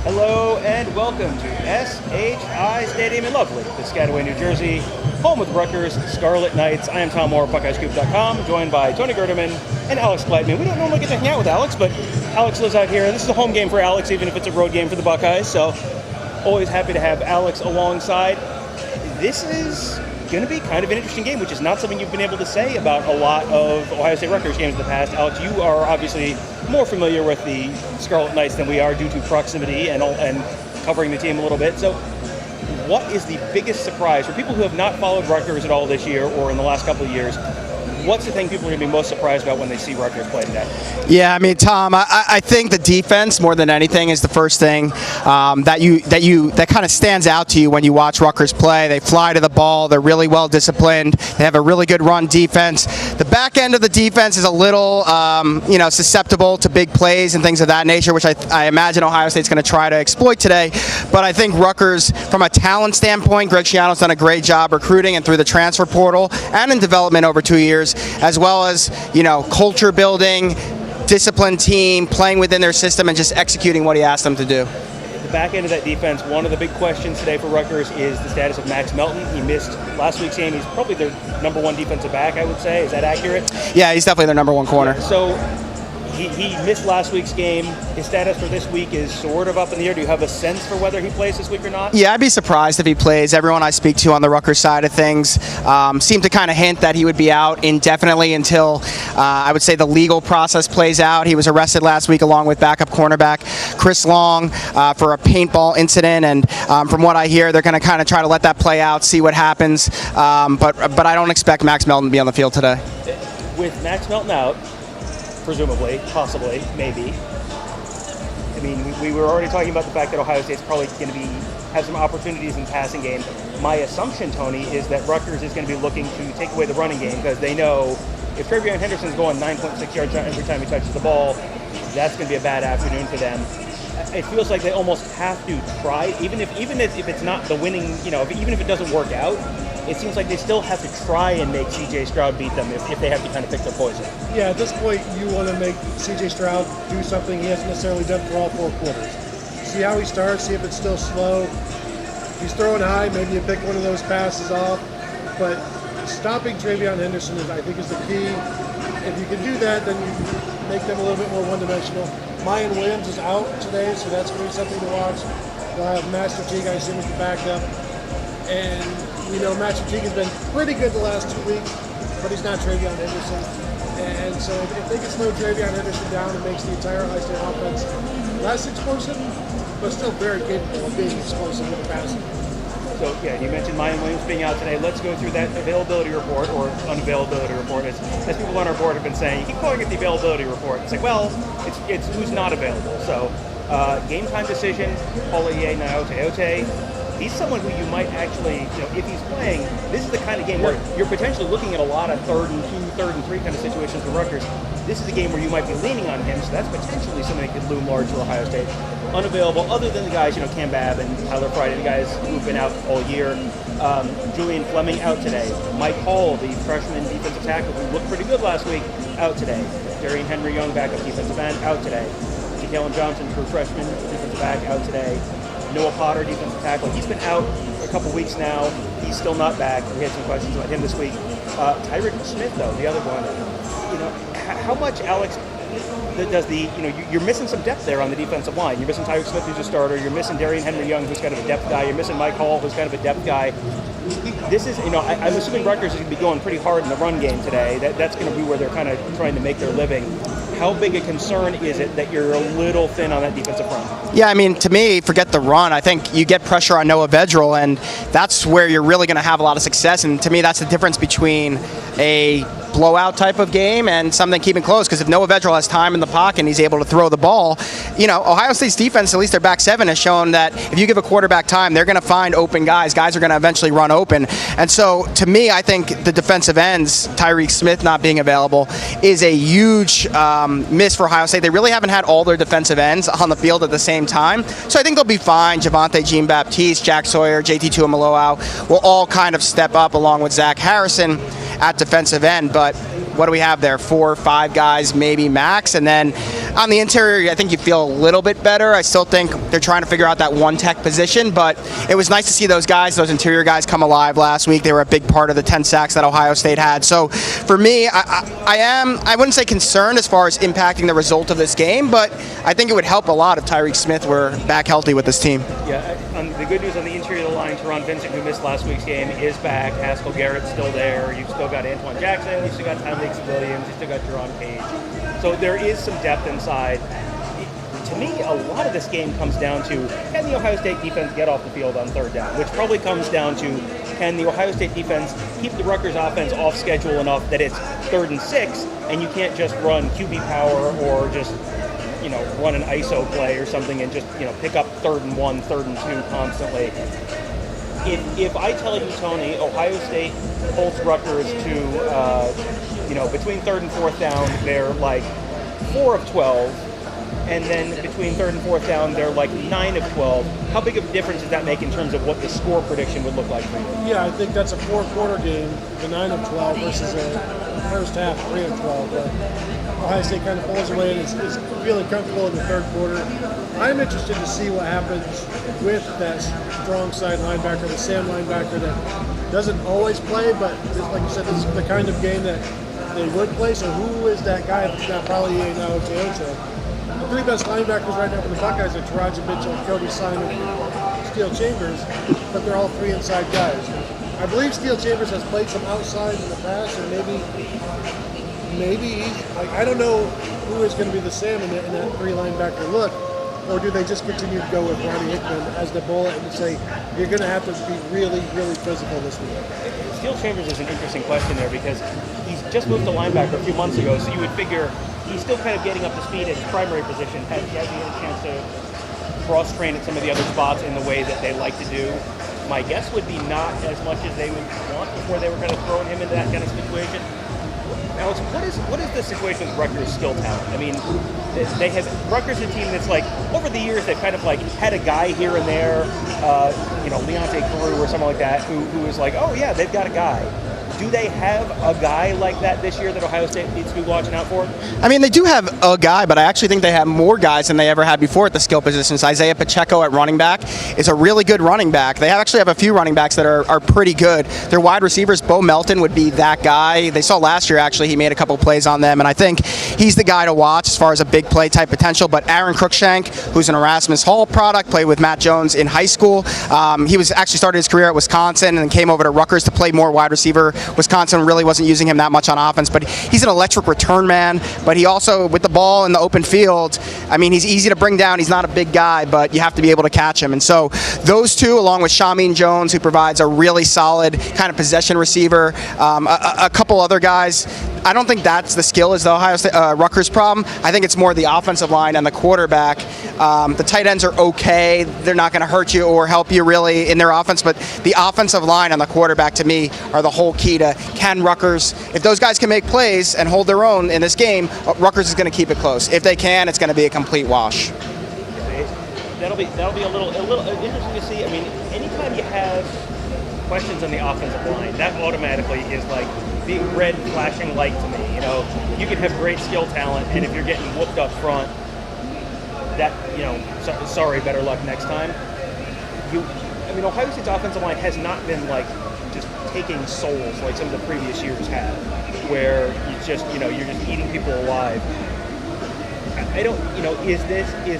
Hello and welcome to SHI Stadium in lovely Piscataway, New Jersey, home of the Rutgers Scarlet Knights. I am Tom Moore, BuckeyeScoop.com, joined by Tony Gerdeman and Alex Gleitman. We don't normally get to hang out with Alex, but Alex lives out here, and this is a home game for Alex, even if it's a road game for the Buckeyes. So always happy to have Alex alongside. This is going to be kind of an interesting game, which is not something you've been able to say about a lot of Ohio State Rutgers games in the past. Alex, you are obviously more familiar with the Scarlet Knights than we are due to proximity and covering the team a little bit. So what is the biggest surprise for people who have not followed Rutgers at all this year or in the last couple of years? What's the thing people are going to be most surprised about when they see Rutgers play today? Yeah, I mean, Tom, I think the defense more than anything is the first thing that kind of stands out to you when you watch Rutgers play. They fly to the ball. They're really well disciplined. They have a really good run defense. The back end of the defense is a little, susceptible to big plays and things of that nature, which I imagine Ohio State's going to try to exploit today. But I think Rutgers, from a talent standpoint, Greg Schiano's done a great job recruiting and through the transfer portal and in development over 2 years, as well as, culture building, disciplined team, playing within their system and just executing what he asked them to do. The back end of that defense, one of the big questions today for Rutgers is the status of Max Melton. He missed last week's game. He's probably their number one defensive back, I would say. Is that accurate? Yeah, he's definitely their number one corner. So he missed last week's game. His status for this week is sort of up in the air. Do you have a sense for whether he plays this week or not? Yeah, I'd be surprised if he plays. Everyone I speak to on the Rutgers side of things seem to kind of hint that he would be out indefinitely until I would say the legal process plays out. He was arrested last week along with backup cornerback Chris Long for a paintball incident, and from what I hear, they're going to kind of try to let that play out, see what happens. But I don't expect Max Melton to be on the field today. With Max Melton out, presumably, possibly, maybe. I mean, we were already talking about the fact that Ohio State's probably going to have some opportunities in the passing game. My assumption, Tony, is that Rutgers is going to be looking to take away the running game because they know if Trevion Henderson's going 9.6 yards every time he touches the ball, that's going to be a bad afternoon for them. It feels like they almost have to try, even if it's not the winning, even if it doesn't work out, it seems like they still have to try and make C.J. Stroud beat them if they have to kind of pick their poison. Yeah, at this point, you want to make C.J. Stroud do something he hasn't necessarily done for all four quarters. See how he starts, see if it's still slow. If he's throwing high, maybe you pick one of those passes off. But stopping Trevion Henderson, I think, is the key. If you can do that, then you make them a little bit more one-dimensional. Mayan Williams is out today, so that's going to be something to watch. They'll have Master Teague, I assume, as the backup. And Master Teague has been pretty good the last 2 weeks, but he's not Trevion Henderson. And so if they can slow Trevion Henderson down, it makes the entire Ohio State offense less explosive, but still very capable of being explosive with the passing. So, yeah, you mentioned Mayan Williams being out today. Let's go through that availability report or unavailability report. As people on our board have been saying, you keep calling it the availability report. It's like, well, it's who's not available. So, game time decision, Paulie Naote. He's someone who you might actually, if he's playing, this is the kind of game where you're potentially looking at a lot of 3rd and 2, 3rd and 3 kind of situations for Rutgers. This is a game where you might be leaning on him, so that's potentially something that could loom large for Ohio State. Unavailable, other than the guys, Cam Babb and Tyler Friday, the guys who've been out all year. Julian Fleming out today. Mike Hall, the freshman defensive tackle who looked pretty good last week, out today. Darian Henry Young, backup defensive end, out today. Jalen Johnson, true freshman defensive back, out today. Noah Potter, defensive tackle. He's been out for a couple weeks now. He's still not back. We had some questions about him this week. Tyrick Smith, though, the other one. How much, Alex, does you're missing some depth there on the defensive line. You're missing Tyrick Smith, who's a starter. You're missing Darian Henry Young, who's kind of a depth guy. You're missing Mike Hall, who's kind of a depth guy. This is, I'm assuming Rutgers is going to be going pretty hard in the run game today. That's going to be where they're kind of trying to make their living. How big a concern is it that you're a little thin on that defensive front? Yeah, I mean, to me, forget the run. I think you get pressure on Noah Vedral, and that's where you're really going to have a lot of success. And to me, that's the difference between a blowout type of game and something keeping close, because if Noah Vedral has time in the pocket and he's able to throw the ball, Ohio State's defense, at least their back seven, has shown that if you give a quarterback time, they're going to find open guys. Guys are going to eventually run open. And so, to me, I think the defensive ends, Tyrick Smith not being available, is a huge miss for Ohio State. They really haven't had all their defensive ends on the field at the same time. So I think they'll be fine. Javonte Jean-Baptiste, Jack Sawyer, JT Tuimoloau will all kind of step up along with Zach Harrison at defensive end. But what do we have there? 4 or 5 guys, maybe max. And then On the interior, I think you feel a little bit better. I still think they're trying to figure out that one tech position, but it was nice to see those interior guys come alive last week. They were a big part of the 10 sacks that Ohio State had. So for me, I wouldn't say concerned as far as impacting the result of this game, but I think it would help a lot if Tyreek Smith were back healthy with this team. Yeah, the good news on the interior of the line, Teron Vincent, who missed last week's game, is back. Haskell Garrett's still there. You've still got Antoine Jackson. You've still got Tyreek Williams. You've still got Jerron Page. So there is some depth inside. To me, a lot of this game comes down to, can the Ohio State defense get off the field on third down? Which probably comes down to, can the Ohio State defense keep the Rutgers offense off schedule enough that it's 3rd and 6, and you can't just run QB power or just, run an ISO play or something and just, pick up 3rd and 1, 3rd and 2 constantly. If I tell you, Tony, Ohio State holds Rutgers to, between 3rd and 4th down, they're like 4 of 12. And then between 3rd and 4th down, they're like 9 of 12. How big of a difference does that make in terms of what the score prediction would look like for you? Yeah, I think that's a 4-quarter game, the 9 of 12 versus a first half 3 of 12. But Ohio State kind of pulls away and is feeling comfortable in the 3rd quarter. I'm interested to see what happens with that strong side linebacker, the Sam linebacker that doesn't always play, but like you said, this is the kind of game that they would play. So who is that guy? If it's not probably now Teocho. The 3 best linebackers right now for the Buckeyes are Taraji Mitchell, Kobe Simon, and Steele Chambers, but they're all 3 inside guys. I believe Steele Chambers has played some outside in the past, and maybe he's, I don't know who is going to be the Sam in that 3 linebacker look, or do they just continue to go with Ronnie Hickman as the bullet and say, you're going to have to be really, really physical this week? Steele Chambers is an interesting question there because he's just moved to linebacker a few months ago, so you would figure he's still kind of getting up to speed at his primary position. Has he had a chance to cross-train at some of the other spots in the way that they like to do? My guess would be not as much as they would want before they were kind of throwing him into that kind of situation. Alex, what is the situation with Rutgers' skill talent? I mean, they have Rutgers is a team that's like over the years they've kind of like had a guy here and there, Leonte Carew or something like that, who is like, oh yeah, they've got a guy. Do they have a guy like that this year that Ohio State needs to be watching out for? I mean, they do have a guy, but I actually think they have more guys than they ever had before at the skill positions. Isaiah Pacheco at running back is a really good running back. They actually have a few running backs that are pretty good. Their wide receivers, Bo Melton would be that guy. They saw last year, actually, he made a couple plays on them, and I think he's the guy to watch as far as a big play type potential. But Aaron Cruikshank, who's an Erasmus Hall product, played with Matt Jones in high school. He was actually started his career at Wisconsin and then came over to Rutgers to play more wide receiver. Wisconsin really wasn't using him that much on offense, but he's an electric return man. But he also, with the ball in the open field, I mean, he's easy to bring down. He's not a big guy, but you have to be able to catch him. And so those two, along with Shamin Jones, who provides a really solid kind of possession receiver, a couple other guys, I don't think that's the skill is the Ohio State, Rutgers problem. I think it's more the offensive line and the quarterback. The tight ends are okay. They're not going to hurt you or help you really in their offense, but the offensive line and the quarterback, to me, are the whole key to can Rutgers, if those guys can make plays and hold their own in this game, Rutgers is going to keep it close. If they can, it's going to be a complete wash. That'll be a little interesting to see. I mean, anytime you have questions on the offensive line, that automatically is like being red flashing light to me. You can have great skill talent, and if you're getting whooped up front, that sorry, better luck next time. Ohio State's offensive line has not been like just taking souls like some of the previous years have, where it's just you're just eating people alive. I don't, is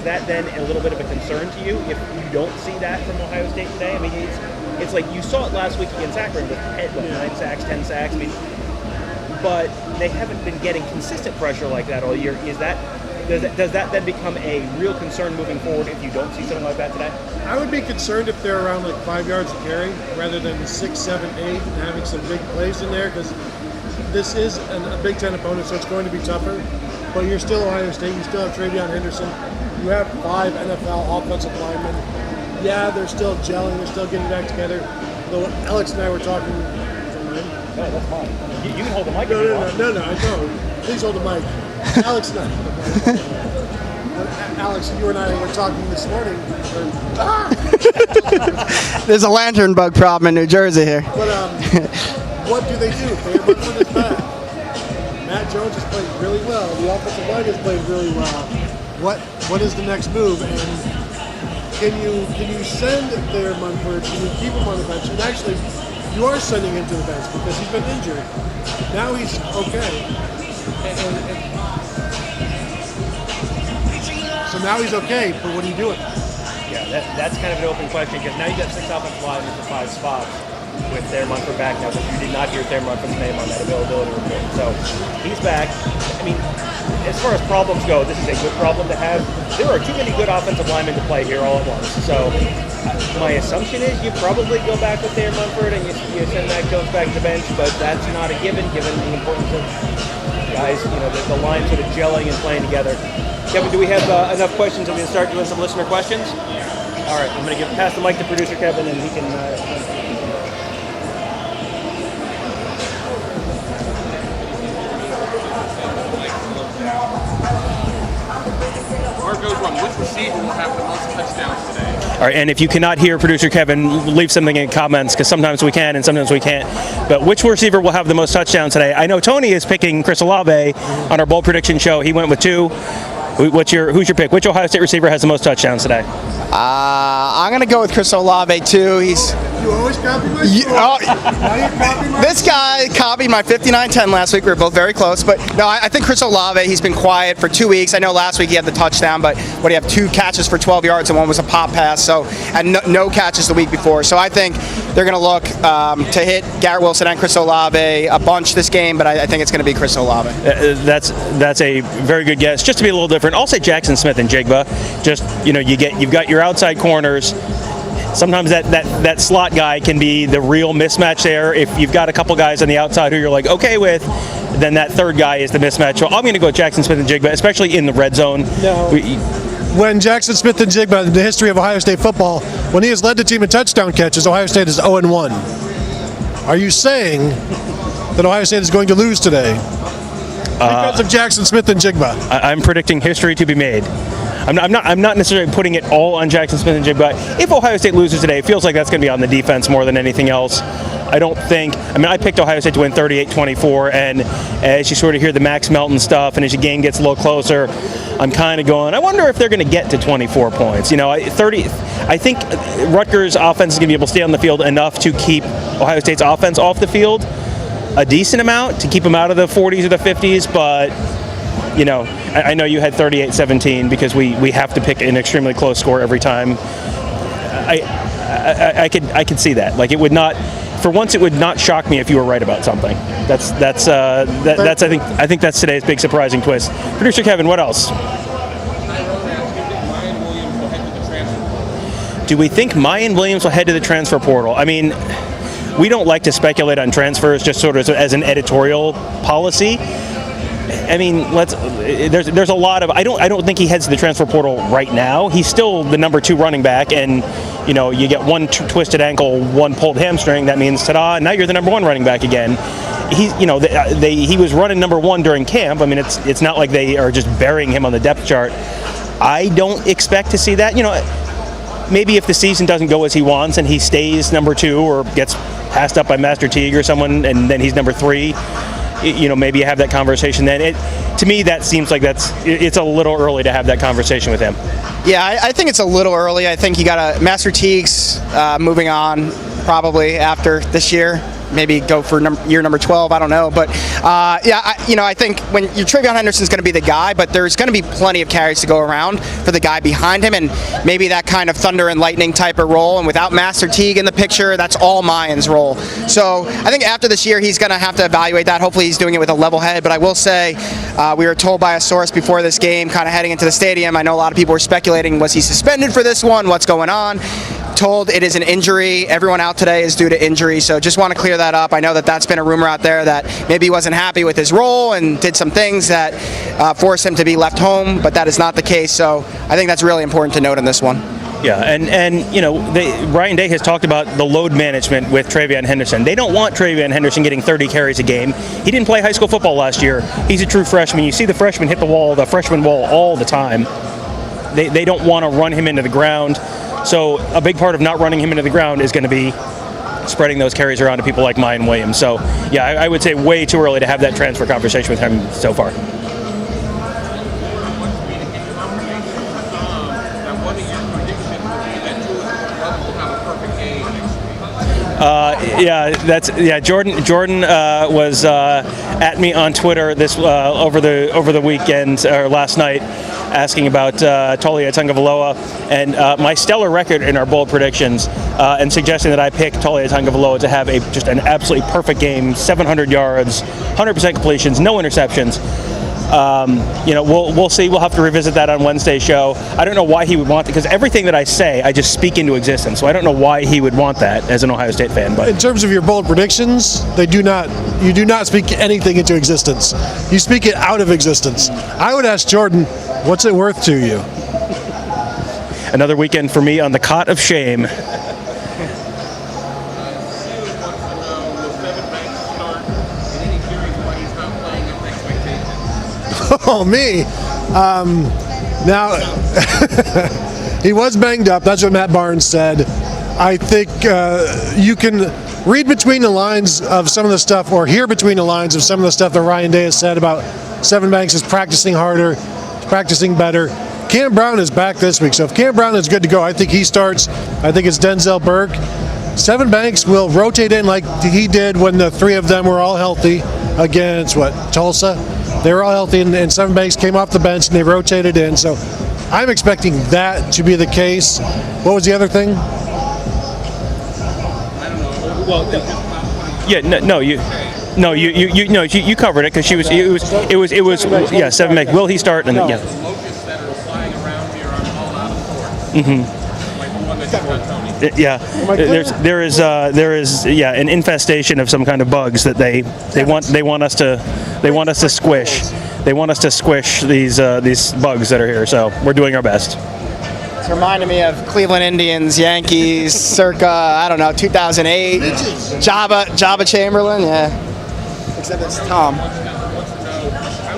that then a little bit of a concern to you if you don't see that from Ohio State today? I mean, it's like you saw it last week against Akron with 9 sacks, 10 sacks. I mean, but they haven't been getting consistent pressure like that all year. Does that then become a real concern moving forward if you don't see something like that today? I would be concerned if they're around like 5 yards of carry rather than 6, 7, 8 and having some big plays in there, because this is a Big Ten opponent, so it's going to be tougher. But you're still Ohio State. You still have Travion Henderson. You have 5 NFL offensive linemen. Yeah, they're still gelling. They're still getting back together. Though Alex and I were talking. No, that's mine. You can hold the mic. No, I know. Please hold the mic. Alex and I. Alex, you and I were talking this morning. There's a lantern bug problem in New Jersey here. But what do they do? They look for this back. Matt Jones has played really well. The offensive line has played really well. what is the next move? And can you send their Munford? Can you keep him on the bench? And actually, you are sending him to the bench because he's been injured. Now he's okay. So now he's okay, but what are you doing? Yeah, that's kind of an open question because now you've got 6 offensive linemen for 5 spots with their Munford back now, but you did not hear their Munford's name on that availability report. So he's back. I mean, as far as problems go, this is a good problem to have. There are too many good offensive linemen to play here all at once. So my assumption is you probably go back with their Munford and you send Mac Jones back to the bench, but that's not a given the importance of guys, the line sort of gelling and playing together. Kevin, do we have enough questions? I'm going to start doing some listener questions. All right, I'm going to pass the mic to producer Kevin, and he can. Which receiver will have the most touchdowns today? All right, and if you cannot hear producer Kevin, leave something in comments because sometimes we can and sometimes we can't. But which receiver will have the most touchdowns today? I know Tony is picking Chris Olave on our bold prediction show. He went with 2. Who's your pick? Which Ohio State receiver has the most touchdowns today? I'm going to go with Chris Olave, too. You always copy my score. This guy copied my 59-10 last week. We were both very close. But, no, I think Chris Olave, he's been quiet for 2 weeks. I know last week he had the touchdown, but what do you have, 2 catches for 12 yards and one was a pop pass, and no catches the week before. So I think they're going to look to hit Garrett Wilson and Chris Olave a bunch this game, but I think it's going to be Chris Olave. That's a very good guess. Just to be a little different, I'll say Jackson Smith and Jigba. Just, you've got your outside corners. Sometimes that slot guy can be the real mismatch there. If you've got a couple guys on the outside who you're like okay with, then that third guy is the mismatch. So I'm going to go with Jackson Smith and Jigba, especially in the red zone. No. When Jackson Smith and Jigba, in the history of Ohio State football, when he has led the team in touchdown catches, Ohio State is 0-1. Are you saying that Ohio State is going to lose today because of Jackson Smith and Jigba? I'm predicting history to be made. I'm not necessarily putting it all on Jackson Smith and Jigba. If Ohio State loses today, it feels like that's going to be on the defense more than anything else. I picked Ohio State to win 38-24, and as you sort of hear the Max Melton stuff, and as the game gets a little closer, I'm kind of going, I wonder if they're going to get to 24 points. I think Rutgers' offense is going to be able to stay on the field enough to keep Ohio State's offense off the field a decent amount, to keep them out of the 40s or the 50s, but I know you had 38-17 because we have to pick an extremely close score every time. I could see that. Like, it would not, for once, it would not shock me if you were right about something. That's I think that's today's big surprising twist. Producer Kevin, what else? Do we think Mayan Williams will head to the transfer portal? I mean, we don't like to speculate on transfers just sort of as an editorial policy. I mean, there's a lot of, I don't think he heads to the transfer portal right now. He's still the number 2 running back, and you get one twisted ankle, one pulled hamstring. That means ta-da! Now you're the number 1 running back again. He was running number 1 during camp. I mean, it's not like they are just burying him on the depth chart. I don't expect to see that. Maybe if the season doesn't go as he wants and he stays number 2 or gets passed up by Master Teague or someone, and then he's number 3. Maybe you have that conversation then. To me, that seems like it's a little early to have that conversation with him. Yeah, I think it's a little early. I think you got Master Teague's moving on probably after this year. Maybe go for year number 12. I don't know, but I think when Travion Henderson's going to be the guy, but there's going to be plenty of carries to go around for the guy behind him, and maybe that kind of thunder and lightning type of role. And without Master Teague in the picture, that's all Mayan's role. So I think after this year, he's going to have to evaluate that. Hopefully, he's doing it with a level head. But I will say, we were told by a source before this game, kind of heading into the stadium. I know a lot of people were speculating, was he suspended for this one? What's going on? Told it is an injury. Everyone out today is due to injury, so just want to clear that up. I know that's been a rumor out there that maybe he wasn't happy with his role and did some things that forced him to be left home, but that is not the case, so I think that's really important to note in this one. Yeah, and Ryan Day has talked about the load management with Travion Henderson. They don't want Travion Henderson getting 30 carries a game. He didn't play high school football last year. He's a true freshman. You see the freshmen hit the freshman wall all the time. They don't want to run him into the ground. So a big part of not running him into the ground is going to be spreading those carries around to people like Mayan Williams. So, yeah, I would say way too early to have that transfer conversation with him so far. Jordan was at me on Twitter this over the weekend or last night, asking about Taulia Tagovailoa and my stellar record in our bold predictions, and suggesting that I pick Taulia Tagovailoa to have just an absolutely perfect game, 700 yards, 100% completions, no interceptions. We'll see. We'll have to revisit that on Wednesday's show. I don't know why he would want it, because everything that I say, I just speak into existence. So I don't know why he would want that as an Ohio State fan. But in terms of your bold predictions, you do not speak anything into existence. You speak it out of existence. I would ask Jordan, what's it worth to you? Another weekend for me on the cot of shame. Oh, me. Now, he was banged up. That's what Matt Barnes said. I think you can read between the lines of some of the stuff, or hear between the lines of some of the stuff that Ryan Day has said about Seven Banks is practicing harder, practicing better. Cam Brown is back this week, so if Cam Brown is good to go, I think he starts. I think it's Denzel Burke. Seven Banks will rotate in like he did when the three of them were all healthy against, Tulsa? They were all healthy, and Seven Banks came off the bench, and they rotated in. So I'm expecting that to be the case. What was the other thing? You covered it, because it was Seven Banks. Will he start? And yeah. Locusts that are flying around here are all out of sorts. Like the one that you got, Tony. Yeah, there is an infestation of some kind of bugs that they want us to squish. They want us to squish these bugs that are here. So we're doing our best. It's reminding me of Cleveland Indians, Yankees, circa 2008. Jabba Chamberlain, yeah. Except it's Tom. How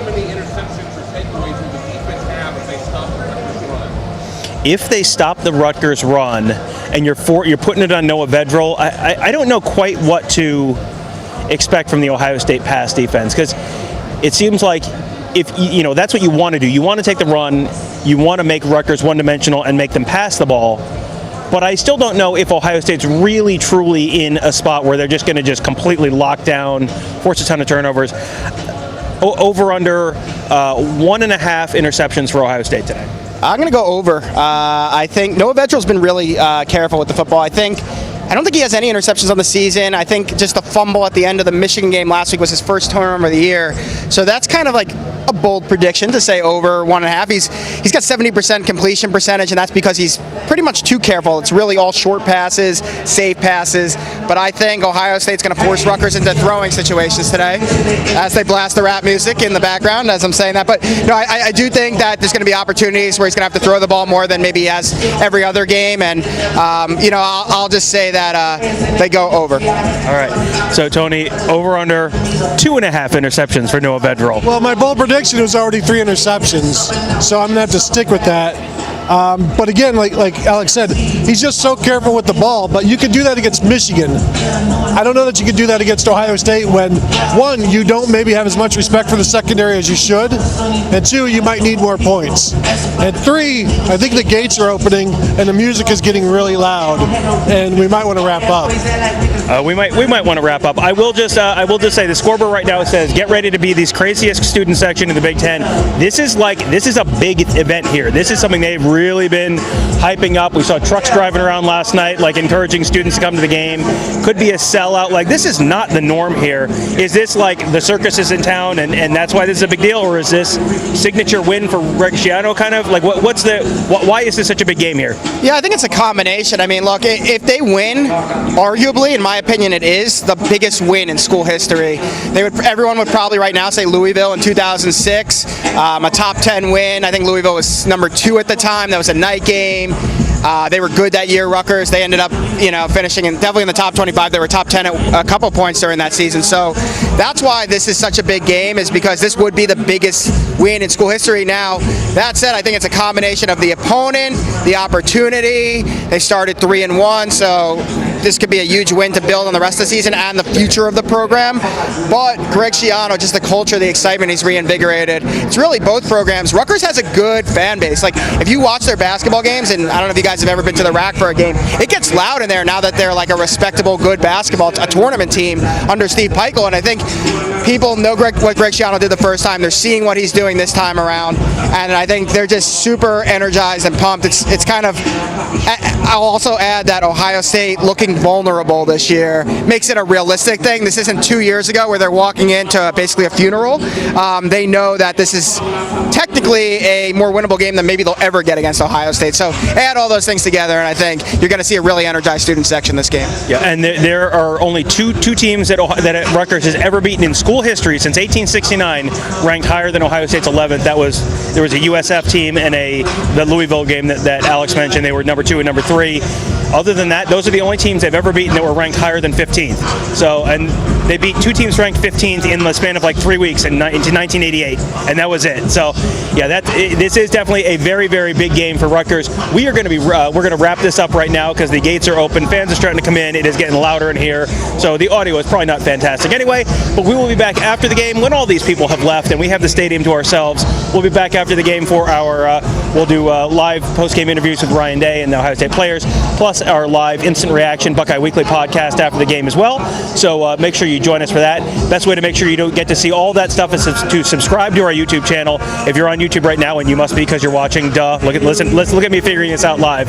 many interceptions or takeaways will the defense have if they stop the Rutgers run? If they stop the Rutgers run, and you're putting it on Noah Vedral, I don't know quite what to expect from the Ohio State pass defense, because it seems like if that's what you want to do. You want to take the run, you want to make Rutgers one-dimensional and make them pass the ball. But I still don't know if Ohio State's really truly in a spot where they're just going to just completely lock down, force a ton of turnovers. Over under 1.5 interceptions for Ohio State today. I'm going to go over. I think Noah Vedral's been really careful with the football. I don't think he has any interceptions on the season. I think just the fumble at the end of the Michigan game last week was his first turnover of the year. So that's kind of like a bold prediction to say over 1.5. He's got 70% completion percentage, and that's because he's pretty much too careful. It's really all short passes, safe passes. But I think Ohio State's going to force Rutgers into throwing situations today as they blast the rap music in the background as I'm saying that. But I do think that there's going to be opportunities where he's going to have to throw the ball more than maybe he has every other game. And, I'll just say that they go over. All right. So, Tony, over under 2.5 interceptions for Noah Vedral. Well, my bold prediction was already 3 interceptions, so I'm going to have to stick with that. But again, like Alex said, he's just so careful with the ball. But you can do that against Michigan. I don't know that you can do that against Ohio State when, one, you don't maybe have as much respect for the secondary as you should, and two, you might need more points. And three, I think the gates are opening and the music is getting really loud, and we might want to wrap up. We might want to wrap up. I will just say the scoreboard right now says get ready to be the craziest student section in the Big Ten. This is a big event here. This is something they've really been hyping up. We saw trucks driving around last night, encouraging students to come to the game. Could be a sellout. This is not the norm here. Is this the circus is in town and that's why this is a big deal, or is this signature win for Regisciano kind of? Why is this such a big game here? Yeah, I think it's a combination. I mean, look, if they win, arguably, in my opinion, it is the biggest win in school history. Everyone would probably right now say Louisville in 2006, a top 10 win. I think Louisville was number 2 at the time. That was a night game. They were good that year, Rutgers. They ended up, finishing definitely in the top 25. They were top 10 at a couple points during that season. So that's why this is such a big game, is because this would be the biggest win in school history. Now, that said, I think it's a combination of the opponent, the opportunity. They started 3-1, so this could be a huge win to build on the rest of the season and the future of the program. But Greg Schiano, just the culture, the excitement he's reinvigorated. It's really both programs. Rutgers has a good fan base. Like, if you watch their basketball games, and I don't know if you guys have ever been to the rack for a game, it gets loud in there now that they're like a respectable, good basketball, a tournament team under Steve Peichel. And I think people know what Greg Schiano did the first time. They're seeing what he's doing this time around, and I think they're just super energized and pumped. It's kind of. I'll also add that Ohio State looking vulnerable this year makes it a realistic thing. This isn't 2 years ago where they're walking into basically a funeral. They know that this is technically a more winnable game than maybe they'll ever get against Ohio State. So add all those things together, and I think you're going to see a really energized student section this game. Yeah, and there are only two teams that Rutgers has ever beaten in school history since 1869, ranked higher than Ohio State's 11th. There was a USF team and the Louisville game that Alex mentioned. They were number 2 and number 3. Other than that, those are the only teams they've ever beaten that were ranked higher than 15th. So, and they beat 2 teams ranked 15th in the span of like 3 weeks into 1988, and that was it. So, yeah, this is definitely a very, very big game for Rutgers. We're going to wrap this up right now because the gates are open. Fans are starting to come in. It is getting louder in here, so the audio is probably not fantastic anyway. But we will be back after the game when all these people have left and we have the stadium to ourselves. We'll be back after the game for our we'll do live post-game interviews with Ryan Day and the Ohio State players, plus our live instant reaction Buckeye Weekly podcast after the game as well. So make sure you join us for that. Best way to make sure you don't get to see all that stuff is to subscribe to our YouTube channel. If you're on YouTube right now, and you must be because you're watching, let's look at me figuring this out live.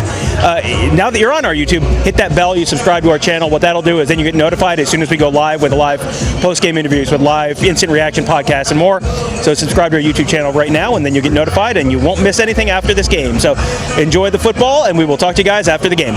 Now that you're on our YouTube, hit that bell, you subscribe to our channel. What that'll do is then you get notified as soon as we go live with live post-game interviews, with live instant reaction podcasts and more. So subscribe to our YouTube channel right now, and then you get notified and you won't miss anything after this game. So enjoy the football, and we will talk to you guys after the game.